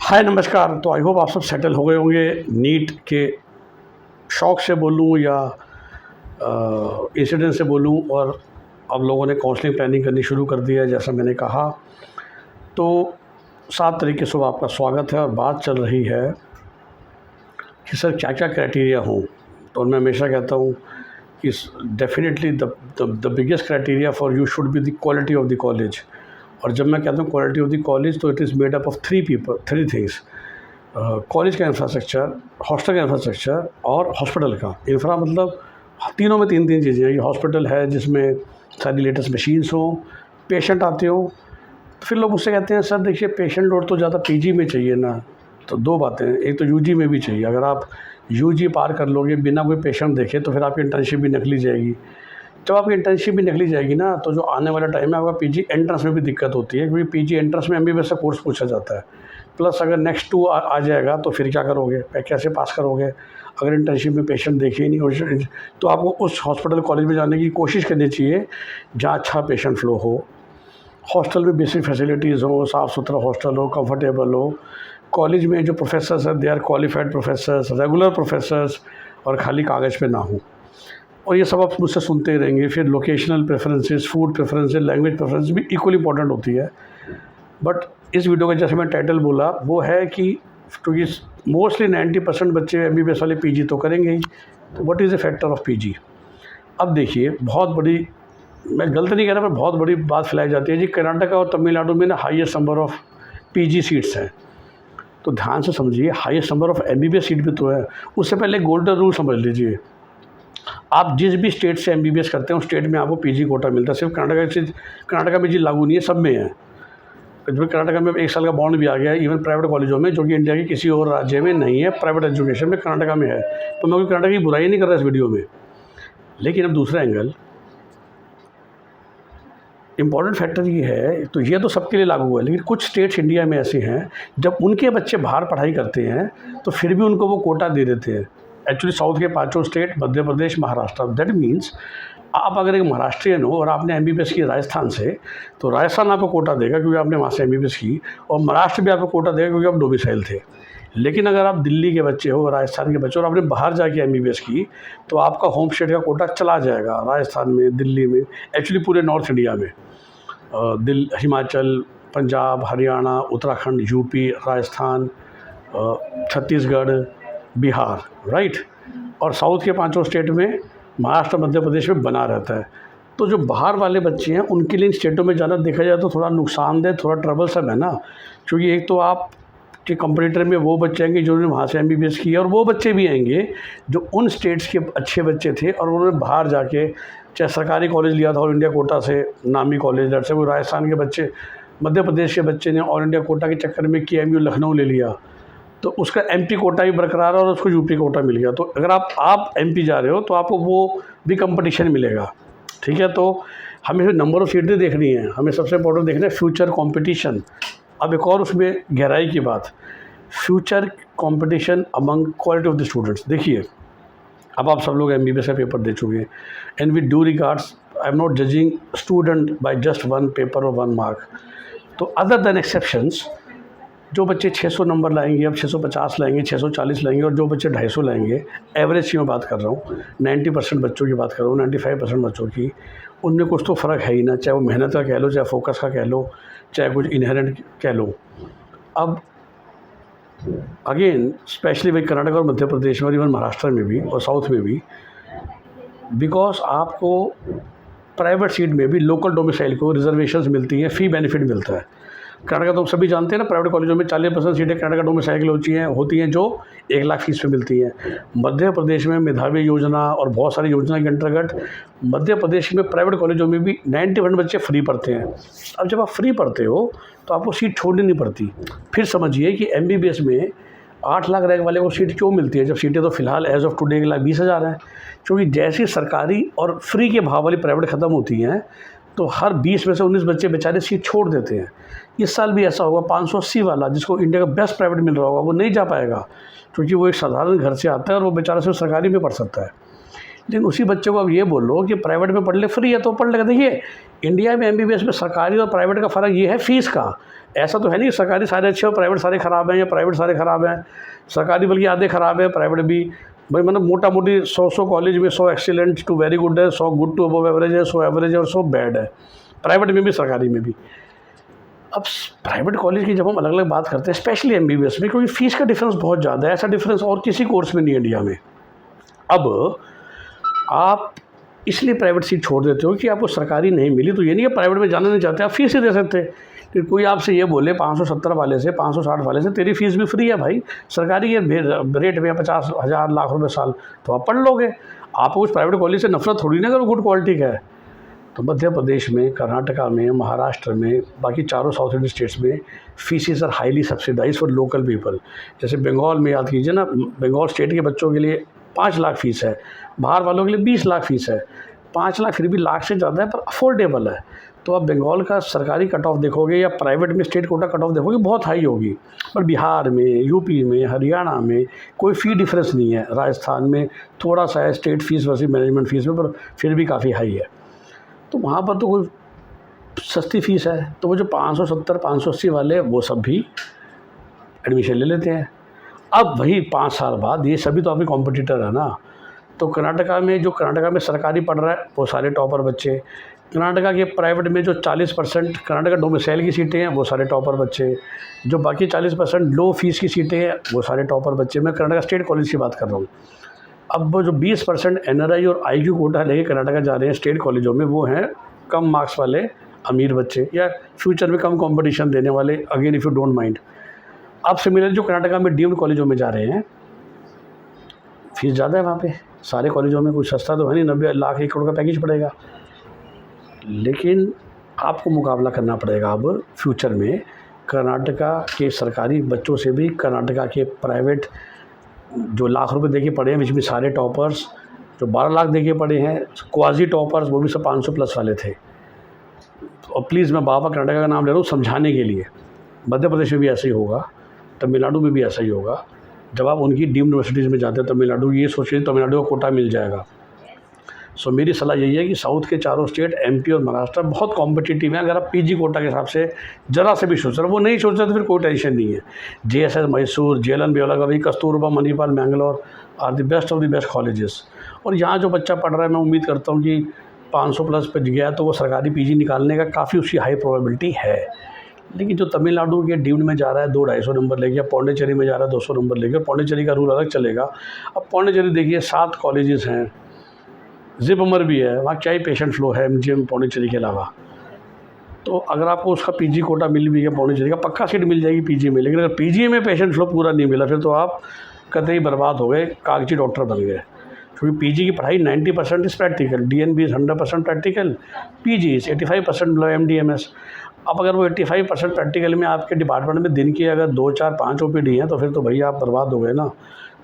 हाय नमस्कार। तो I hope आप सब सेटल हो गए होंगे। नीट के शौक से बोलूँ या इंसिडेंट से बोलूँ, और अब लोगों ने काउंसलिंग प्लानिंग करनी शुरू कर दी है जैसा मैंने कहा। तो 7 तरीके से आपका स्वागत है और बात चल रही है कि सर क्या क्या क्राइटेरिया हों। तो मैं हमेशा कहता हूँ कि definitely the biggest criteria for you should be the quality of the college. और जब मैं कहता हूँ क्वालिटी ऑफ द कॉलेज तो it is made up of three things. College का इंफ्रास्ट्रक्चर, हॉस्टल का इंफ्रास्ट्रक्चर और हॉस्पिटल का इंफ्रा। मतलब तीनों में तीन चीज़ें हैं। ये हॉस्पिटल है जिसमें सारी लेटेस्ट मशीन्स हों, पेशेंट आते हो। फिर लोग मुझसे कहते हैं सर देखिए पेशेंट लोड तो ज़्यादा पीजी में चाहिए ना। तो दो बातें, एक तो यूजी में भी चाहिए। अगर आप यूजी पार कर लोगे बिना कोई पेशेंट देखे तो फिर आपकी इंटर्नशिप भी निकली जाएगी। जब आपकी इंटर्नशिप भी निकली जाएगी ना तो जो आने वाला टाइम है आपका पीजी एंट्रेंस में भी दिक्कत होती है, क्योंकि पीजी एंट्रेंस में एमबीबीएस का कोर्स पूछा जाता है। प्लस अगर नेक्स्ट 2 आ जाएगा तो फिर क्या करोगे, कैसे पास करोगे अगर इंटर्नशिप में पेशेंट देखे ही नहीं। और तो आपको उस हॉस्पिटल कॉलेज में जाने की कोशिश करनी चाहिए जहाँ अच्छा पेशेंट फ्लो हो, हॉस्टल में बेसिक फैसिलिटीज़ हो, साफ़ सुथरा हॉस्टल हो, कंफर्टेबल हो। कॉलेज में जो प्रोफेसर्स हैं they are qualified professors, regular professors, और खाली कागज़ पे ना हो। और ये सब आप मुझसे सुनते ही रहेंगे। फिर locational preferences, food preferences, language preference भी इक्वली इंपॉर्टेंट होती है। बट इस वीडियो का जैसे मैं टाइटल बोला वो है कि क्योंकि मोस्टली 90% बच्चे एमबीबीएस वाले पीजी तो करेंगे ही। तो what is the factor of PG. अब देखिए बहुत बड़ी, मैं गलत नहीं कह रहा पर बहुत बड़ी बात फैलाई जाती है जी कर्नाटका और तमिलनाडु में ना highest number of PG seats हैं। तो ध्यान से समझिए, highest number of MBBS seat भी तो है। उससे पहले गोल्डन रूल समझ लीजिए, आप जिस भी स्टेट से एमबीबीएस करते हैं उस स्टेट में आपको पीजी कोटा मिलता है। सिर्फ कर्नाटका में जी लागू नहीं है, सब में है। जबकि कर्नाटका में 1 साल का बॉन्ड भी आ गया है इवन प्राइवेट कॉलेजों में, जो कि इंडिया के किसी और राज्य में नहीं है। प्राइवेट एजुकेशन में कर्नाटका में है। तो मैं कोई कर्नाटका की बुराई नहीं कर रहा इस वीडियो में। लेकिन अब दूसरा एंगल, इम्पॉर्टेंट फैक्टर ये है, तो ये तो सबके लिए लागू है, लेकिन कुछ स्टेट्स इंडिया में ऐसे हैं जब उनके बच्चे बाहर पढ़ाई करते हैं तो फिर भी उनको वो कोटा दे देते हैं। एक्चुअली साउथ के 5 state, Madhya Pradesh, Maharashtra. That means आप अगर एक महाराष्ट्रियन हो और आपने एमबीबीएस की राजस्थान से, तो राजस्थान आपको कोटा देगा क्योंकि आपने वहाँ से एमबीबीएस की, और महाराष्ट्र भी आपको कोटा देगा क्योंकि आप डोमिसाइल थे। लेकिन अगर आप दिल्ली के बच्चे हो, राजस्थान के बच्चे हो और आपने बाहर जाके एमबीबीएस की, तो आपका होम स्टेट का कोटा चला जाएगा राजस्थान में, दिल्ली में, एक्चुअली पूरे नॉर्थ इंडिया में। Himachal, Punjab, Haryana, Uttarakhand, UP, Rajasthan, Chhattisgarh, Bihar, right. और साउथ के 5 स्टेट में, महाराष्ट्र, मध्य प्रदेश में बना रहता है। तो जो बाहर वाले बच्चे हैं उनके लिए इन स्टेटों में जाना देखा जाए तो थोड़ा नुकसानदेह, थोड़ा ट्रबल सब है ना। क्योंकि एक तो आप के कंपटीटर में वो बच्चे आएंगे जिन्होंने वहाँ से एमबीबीएस किया, और वो बच्चे भी आएंगे जो उन स्टेट्स के अच्छे बच्चे थे और उन्होंने बाहर जाके चाहे सरकारी कॉलेज लिया था ऑल इंडिया कोटा से, नामी कॉलेज। जैसे वो राजस्थान के बच्चे, मध्य प्रदेश के बच्चे ने ऑल इंडिया कोटा के चक्कर में केएमयू लखनऊ ले लिया, तो उसका एमपी कोटा भी बरकरार है और उसको यूपी कोटा मिल गया। तो अगर आप एमपी जा रहे हो तो आपको वो भी कंपटीशन मिलेगा, ठीक है। तो हमें नंबर ऑफ़ सीटें देखनी है, हमें सबसे इम्पोर्टेंट देखना है फ्यूचर कंपटीशन। अब एक और उसमें गहराई की बात, future competition among quality of the students. देखिए अब आप सब लोग एमबीबीएस का पेपर दे चुके हैं, and with due regards I am not judging student by just 1 paper और 1 मार्क। तो अदर देन एक्सेप्शंस, जो बच्चे 600 नंबर लाएंगे, अब 650 लाएंगे, 640 लाएंगे, और जो बच्चे 250 लाएंगे, एवरेज की मैं बात कर रहा हूँ, 90% बच्चों की बात कर रहा हूँ, 95% बच्चों की, उनमें कुछ तो फ़र्क है ही ना। चाहे वो मेहनत का कह लो, चाहे फोकस का कह लो, चाहे कुछ इनहेरेंट कह लो। अब अगेन स्पेशली भाई कर्नाटक और मध्य प्रदेश में और इवन महाराष्ट्र में भी और साउथ में भी, बिकॉज आपको प्राइवेट सीट में भी लोकल डोमिसाइल को रिजर्वेशंस मिलती हैं, फ़ी बेनिफिट मिलता है। कर्नाटका तो सभी जानते हैं ना, प्राइवेट कॉलेजों में 40% सीटें कर्नाटका डोमिसाइल होती हैं जो 1 लाख फीस पे मिलती हैं। मध्य प्रदेश में मेधावी योजना और बहुत सारी योजना के अंतर्गत मध्य प्रदेश में प्राइवेट कॉलेजों में भी 90% बच्चे फ्री पढ़ते हैं। अब जब आप फ्री पढ़ते हो तो आपको सीट छोड़नी नहीं पड़ती। फिर समझिए कि एमबीबीएस में 8 लाख रैंक वाले को सीट क्यों मिलती है, जब सीटें तो फिलहाल एज ऑफ टुडे 1,20,000 हैं। क्योंकि जैसी सरकारी और फ्री के भाव वाली प्राइवेट ख़त्म होती हैं तो हर 20 में से 19 बच्चे बेचारे सीट छोड़ देते हैं। इस साल भी ऐसा होगा, 580 वाला जिसको इंडिया का बेस्ट प्राइवेट मिल रहा होगा वो नहीं जा पाएगा, क्योंकि वो एक साधारण घर से आता है और वो बेचारा सिर्फ सरकारी में पढ़ सकता है। लेकिन उसी बच्चे को अब ये बोलो कि प्राइवेट में पढ़ ले, फ्री है तो पढ़ लेगा। देखिए इंडिया में एमबीबीएस में सरकारी और प्राइवेट का फ़र्क ये है फ़ीस का। ऐसा तो है नहीं सरकारी सारे अच्छे और प्राइवेट सारे ख़राब हैं या प्राइवेट सारे ख़राब हैं। सरकारी बल्कि आधे ख़राब है, प्राइवेट भी। भाई मतलब मोटा मोटी 100 कॉलेज में 100 एक्सीलेंट टू वेरी गुड है, 100 गुड टू अबव एवरेज है, 100 एवरेज है और 100 बैड है, प्राइवेट में भी सरकारी में भी। अब प्राइवेट कॉलेज की जब हम अलग अलग बात करते हैं स्पेशली MBBS में, क्योंकि फ़ीस का डिफरेंस बहुत ज़्यादा है, ऐसा डिफरेंस और किसी कोर्स में नहीं है इंडिया में। अब आप इसलिए प्राइवेट सीट छोड़ देते हो कि आपको सरकारी नहीं मिली, तो ये नहीं है प्राइवेट में जाना नहीं चाहते, आप फीस ही दे सकते। फिर कोई आपसे ये बोले 570 वाले से 560 वाले से तेरी फीस भी फ्री है भाई, सरकारी ये रेट में 50,000 लाख रुपए साल, तो आप पढ़ लोगे। आपको कुछ प्राइवेट कॉलेज से नफरत थोड़ी ना करो, गुड क्वालिटी का है। तो मध्य प्रदेश में, कर्नाटका में, महाराष्ट्र में, बाकी चारों साउथ इंडियन स्टेट्स में fees are highly subsidise for local people. जैसे बंगाल में याद कीजिए ना, बंगाल स्टेट के बच्चों के लिए 5 लाख फ़ीस है, बाहर वालों के लिए 20 लाख फ़ीस है। 5 लाख फिर भी लाख से ज़्यादा है पर अफोर्डेबल है। तो आप बंगाल का सरकारी कट ऑफ देखोगे या प्राइवेट में स्टेट कोटा कट ऑफ देखोगे बहुत हाई होगी, पर बिहार में, यूपी में, हरियाणा में कोई फ़ी डिफरेंस नहीं है। राजस्थान में थोड़ा सा है state fees versus management fees में, पर फिर भी काफ़ी हाई है। तो वहाँ पर तो कोई सस्ती फ़ीस है, तो वो जो 570 580 वाले वो सब भी एडमिशन ले लेते हैं। अब वही 5 साल बाद ये सभी तो आपके कॉम्पिटिटर है ना। तो कर्नाटका में सरकारी पढ़ रहा है वो सारे टॉपर बच्चे, कर्नाटका के प्राइवेट में जो 40% कर्नाटका डोमिसाइल की सीटें हैं वो सारे टॉपर बच्चे, जो बाकी 40% लो फीस की सीटें हैं वो सारे टॉपर बच्चे। मैं कर्नाटका स्टेट कॉलेज की बात कर रहा हूँ। अब वो जो 20% NRI और IQ कोटा लेके कर्नाटका जा रहे हैं स्टेट कॉलेजों में, वो हैं कम मार्क्स वाले अमीर बच्चे या फ्यूचर में कम कंपटीशन देने वाले, again if you don't mind. अब सिमिलर जो कर्नाटका में डीम्ड कॉलेजों में जा रहे हैं, फीस ज़्यादा है वहाँ पे। सारे कॉलेजों में कोई सस्ता तो है नहीं, 90 लाख 1 करोड़ का पैकेज पड़ेगा। लेकिन आपको मुकाबला करना पड़ेगा अब फ्यूचर में कर्नाटका के सरकारी बच्चों से भी कर्नाटका के प्राइवेट जो लाख रुपए देके पढ़े हैं, जिसमें सारे टॉपर्स जो 12 लाख देके पढ़े हैं, क्वाजी टॉपर्स वो भी सब 500 प्लस वाले थे। और प्लीज़ मैं बाबा कर्नाटका का नाम ले रहा हूँ समझाने के लिए। मध्य प्रदेश में भी ऐसा ही होगा, तमिलनाडु में भी ऐसा ही होगा। जब आप उनकी डीम्ड यूनिवर्सिटीज़ में जाते हैं तमिलनाडु, ये सोचिए तमिलनाडु का कोटा मिल जाएगा। सो मेरी सलाह यही है कि साउथ के चारों स्टेट MP और महाराष्ट्र बहुत कॉम्पिटिटिव हैं। अगर आप PG कोटा के हिसाब से ज़रा से भी सोच रहे हो, वो नहीं सोच रहे तो फिर कोई टेंशन नहीं है। JSS Mysore, JLN Belagavi, Kasturba, Manipal, Mangalore are the best of the best colleges. और यहाँ जो बच्चा पढ़ रहा है, मैं उम्मीद करता हूँ कि 500 प्लस पहुँच गया तो वो सरकारी PG निकालने का काफ़ी उसकी हाई प्रोबेबिलिटी है। लेकिन जो तमिलनाडु के डीम्ड में जा रहा है 200-250 नंबर लेके, या पौंडीचेरी में जा रहा है 200 नंबर लेके, पौंडीचेरी का रूल अलग चलेगा। अब पौंडीचेरी देखिए 7 कॉलेजेस हैं, जिपमर भी है, वहाँ क्या ही पेशेंट फ्लो है MGM पौंडीचेरी के अलावा। तो अगर आपको उसका PG कोटा मिल भी गया पौंडीचेरी का, पक्का सीट मिल जाएगी PG में। लेकिन अगर PG में पेशेंट फ्लो पूरा नहीं मिला फिर तो आप कतई बर्बाद हो गए, कागजी डॉक्टर बन गए। क्योंकि PG की पढ़ाई 90% is practical, DNB is 100% practical, PG is 85% मतलब MD-MS। अब अगर वो 85% प्रैक्टिकल में आपके डिपार्टमेंट में दिन की अगर 2, 4, 5 OPD हैं तो फिर तो भैया आप बर्बाद हो गए ना।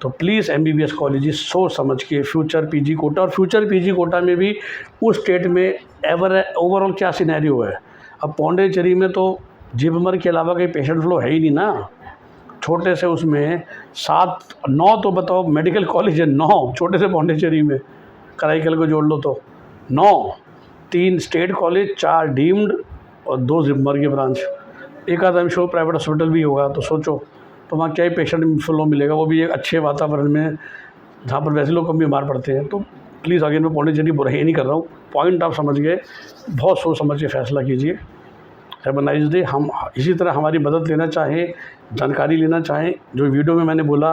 तो प्लीज़ MBBS कॉलेजेस सोच समझ के फ्यूचर PG कोटा, और फ्यूचर PG कोटा में भी उस स्टेट में ओवरऑल क्या सिनेरियो है। अब पौंडीचेरी में तो जिपमर के अलावा कहीं पेशेंट फ्लो है ही नहीं ना। छोटे से उसमें 7-9 तो बताओ मेडिकल कॉलेज है, 9 छोटे से पौंडीचेरी में, कराईकल को जोड़ लो तो 9, 3 स्टेट कॉलेज, 4 डीम्ड और 2 जिपमर के ब्रांच, एक आधा शो प्राइवेट हॉस्पिटल भी होगा। तो सोचो तो वहाँ क्या ही पेशेंट फ्लो मिलेगा, वो भी एक अच्छे वातावरण में जहाँ पर वैसे लोग कम बीमार पड़ते हैं। तो प्लीज़ आगे मैं पौंडीचेरी बुराई नहीं कर रहा हूँ, पॉइंट आप समझ गए, बहुत सोच समझ के फैसला कीजिए। Have a nice day. हम इसी तरह हमारी मदद लेना चाहें, जानकारी लेना चाहें, जो वीडियो में मैंने बोला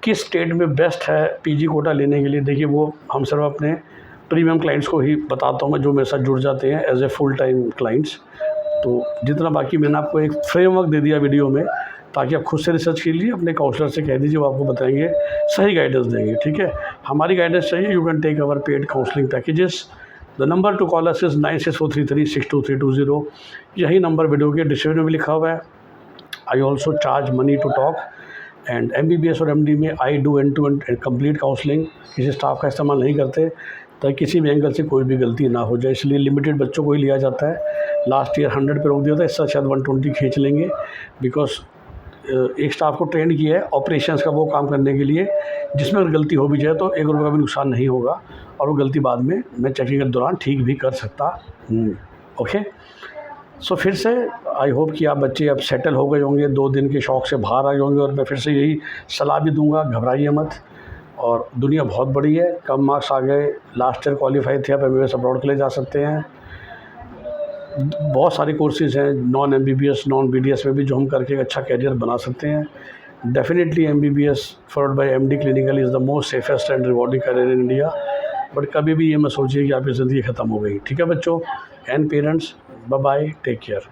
किस स्टेट में बेस्ट है PG कोटा लेने के लिए, देखिए वो हम सिर्फ अपने प्रीमियम क्लाइंट्स को ही बताता हूँ मैं, जो मेरे साथ जुड़ जाते हैं as a full time clients. तो जितना बाकी मैंने आपको एक फ्रेमवर्क दे दिया वीडियो में, ताकि आप खुद से रिसर्च कीजिए, अपने काउंसलर से कह दीजिए, वो आपको बताएंगे, सही गाइडेंस देंगे। ठीक है, हमारी गाइडेंस चाहिए, you can take our paid counselling packages. The number to call us is 9643362320। यही नंबर वीडियो के डिस्क्रिप्शन में भी लिखा हुआ है। I also charge money to talk, and MBBS और MD में I do end-to-end complete counselling, किसी स्टाफ का इस्तेमाल नहीं करते ताकि किसी भी एंगल से कोई भी गलती ना हो जाए, इसलिए लिमिटेड बच्चों को ही लिया जाता है। लास्ट ईयर 100 पे रोक दिया था, इस साल शायद 120 खींच लेंगे, बिकॉज एक स्टाफ को ट्रेंड किया है ऑपरेशंस का वो काम करने के लिए, जिसमें अगर गलती हो भी जाए तो 1 रुपये का भी नुकसान नहीं होगा, और वो गलती बाद में मैं चेकिंग के दौरान ठीक भी कर सकता हूँ। ओके, सो फिर से आई होप कि आप बच्चे अब सेटल हो गए होंगे, 2 दिन के शौक़ से बाहर आ गए होंगे। और मैं फिर से यही सलाह भी दूंगा, घबराइए मत। और दुनिया बहुत बड़ी है, कम मार्क्स आ गए, लास्ट ईयर क्वालिफाई थे, आप MBBS अब्रॉड के लिए जा सकते हैं। बहुत सारे कोर्सेज़ हैं नॉन MBBS नॉन BDS में भी, जो हम करके एक अच्छा कैरियर बना सकते हैं। Definitely MBBS followed by MD clinical is the most safest and rewarding career in India. But कभी भी ये मत सोचिए कि आपकी ज़िंदगी ख़त्म हो गई। ठीक है बच्चों and parents, bye bye, take care.